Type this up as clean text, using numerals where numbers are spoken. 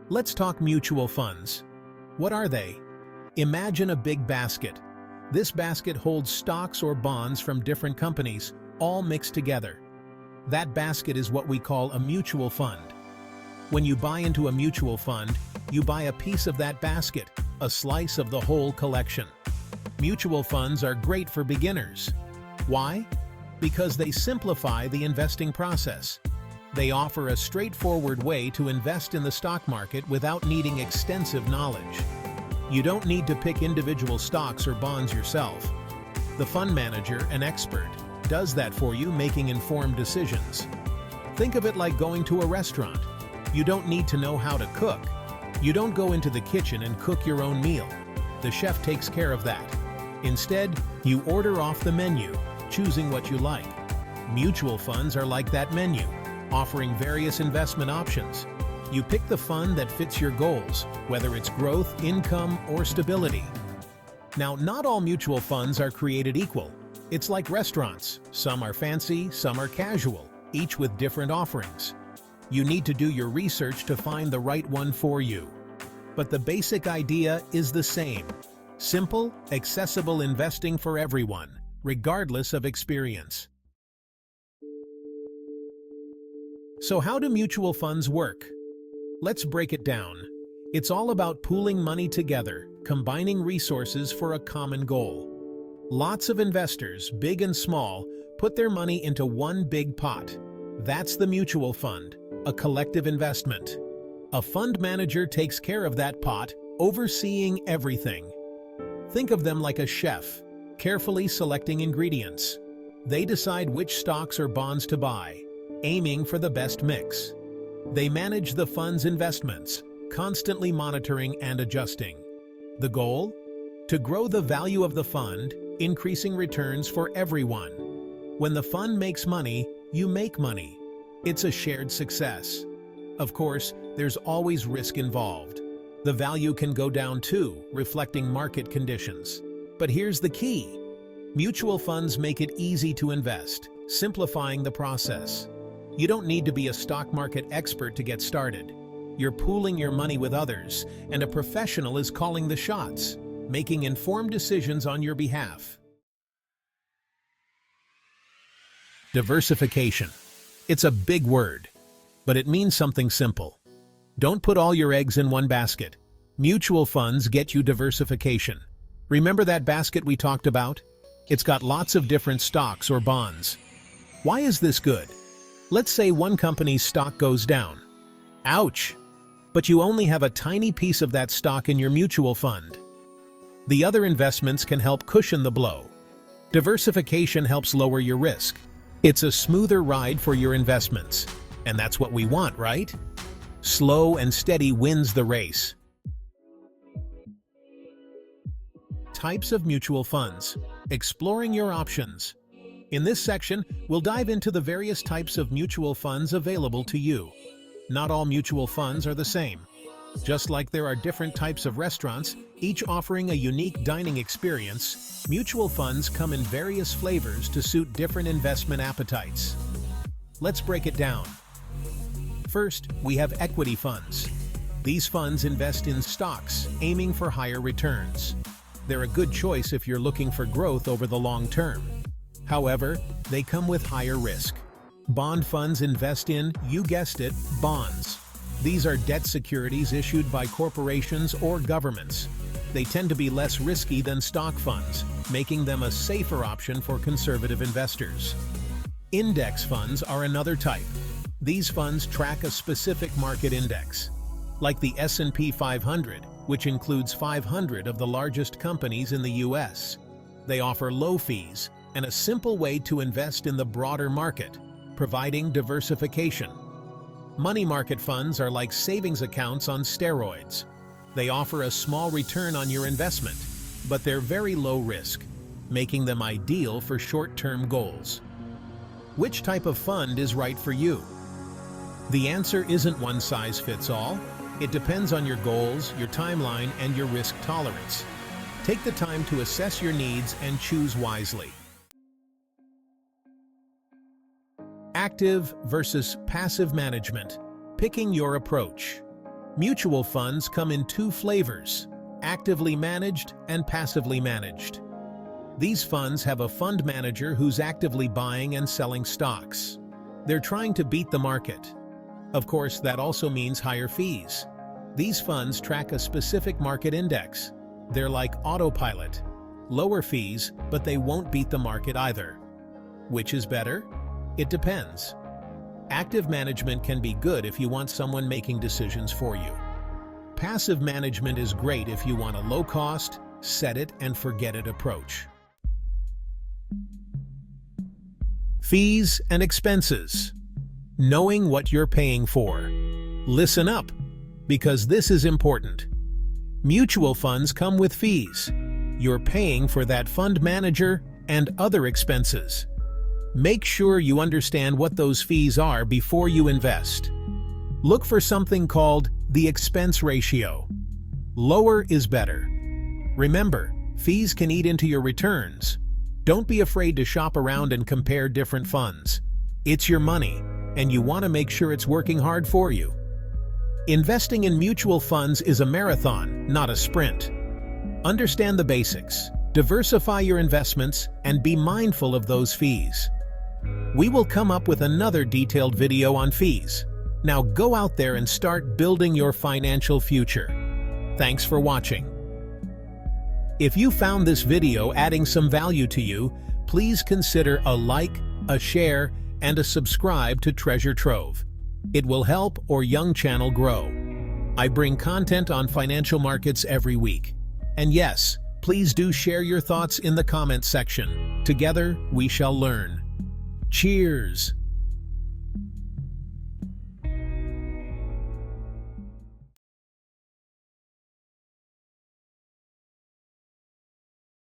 Let's talk mutual funds. What are they? Imagine a big basket. This basket holds stocks or bonds from different companies, all mixed together. That basket is what we call a mutual fund. When you buy into a mutual fund, you buy a piece of that basket, a slice of the whole collection. Mutual funds are great for beginners. Why? Because they simplify the investing process. They offer a straightforward way to invest in the stock market without needing extensive knowledge. You don't need to pick individual stocks or bonds yourself. The fund manager, an expert, does that for you, making informed decisions. Think of it like going to a restaurant. You don't need to know how to cook. You don't go into the kitchen and cook your own meal. The chef takes care of that. Instead, you order off the menu, choosing what you like. Mutual funds are like that menu, offering various investment options. You pick the fund that fits your goals, whether it's growth, income, or stability. Now, not all mutual funds are created equal. It's like restaurants. Some are fancy, some are casual, each with different offerings. You need to do your research to find the right one for you. But the basic idea is the same. Simple, accessible investing for everyone, regardless of experience. So how do mutual funds work? Let's break it down. It's all about pooling money together, combining resources for a common goal. Lots of investors, big and small, put their money into one big pot. That's the mutual fund, a collective investment. A fund manager takes care of that pot, overseeing everything. Think of them like a chef, carefully selecting ingredients. They decide which stocks or bonds to buy, aiming for the best mix. They manage the fund's investments, constantly monitoring and adjusting. The goal? To grow the value of the fund, increasing returns for everyone. When the fund makes money, you make money. It's a shared success. Of course, there's always risk involved. The value can go down too, reflecting market conditions. But here's the key. Mutual funds make it easy to invest, simplifying the process. You don't need to be a stock market expert to get started. You're pooling your money with others, and a professional is calling the shots, making informed decisions on your behalf. Diversification. It's a big word, but it means something simple. Don't put all your eggs in one basket. Mutual funds get you diversification. Remember that basket we talked about? It's got lots of different stocks or bonds. Why is this good? Let's say one company's stock goes down. Ouch! But you only have a tiny piece of that stock in your mutual fund. The other investments can help cushion the blow. Diversification helps lower your risk. It's a smoother ride for your investments. And that's what we want, right? Slow and steady wins the race. Types of mutual funds. Exploring your options. In this section, we'll dive into the various types of mutual funds available to you. Not all mutual funds are the same. Just like there are different types of restaurants, each offering a unique dining experience, mutual funds come in various flavors to suit different investment appetites. Let's break it down. First, we have equity funds. These funds invest in stocks, aiming for higher returns. They're a good choice if you're looking for growth over the long term. However, they come with higher risk. Bond funds invest in, you guessed it, bonds. These are debt securities issued by corporations or governments. They tend to be less risky than stock funds, making them a safer option for conservative investors. Index funds are another type. These funds track a specific market index, like the S&P 500, which includes 500 of the largest companies in the US. They offer low fees and a simple way to invest in the broader market, providing diversification. Money market funds are like savings accounts on steroids. They offer a small return on your investment, but they're very low risk, making them ideal for short-term goals. Which type of fund is right for you? The answer isn't one size fits all. It depends on your goals, your timeline, and your risk tolerance. Take the time to assess your needs and choose wisely. Active versus passive management. Picking your approach. Mutual funds come in two flavors: actively managed and passively managed. These funds have a fund manager who's actively buying and selling stocks. They're trying to beat the market. Of course, that also means higher fees. These funds track a specific market index. They're like autopilot. Lower fees, but they won't beat the market either. Which is better? It depends. Active management can be good if you want someone making decisions for you. Passive management is great if you want a low-cost, set-it-and-forget-it approach. Fees and expenses. Knowing what you're paying for. Listen up, because this is important. Mutual funds come with fees. You're paying for that fund manager and other expenses. Make sure you understand what those fees are before you invest. Look for something called the expense ratio. Lower is better. Remember, fees can eat into your returns. Don't be afraid to shop around and compare different funds. It's your money, and you want to make sure it's working hard for you. Investing in mutual funds is a marathon, not a sprint. Understand the basics, diversify your investments, and be mindful of those fees. We will come up with another detailed video on fees. Now go out there and start building your financial future. Thanks for watching. If you found this video adding some value to you, please consider a like, a share, and a subscribe to Treasure Trove. It will help our young channel grow. I bring content on financial markets every week. And yes, please do share your thoughts in the comments section. Together, we shall learn. Cheers!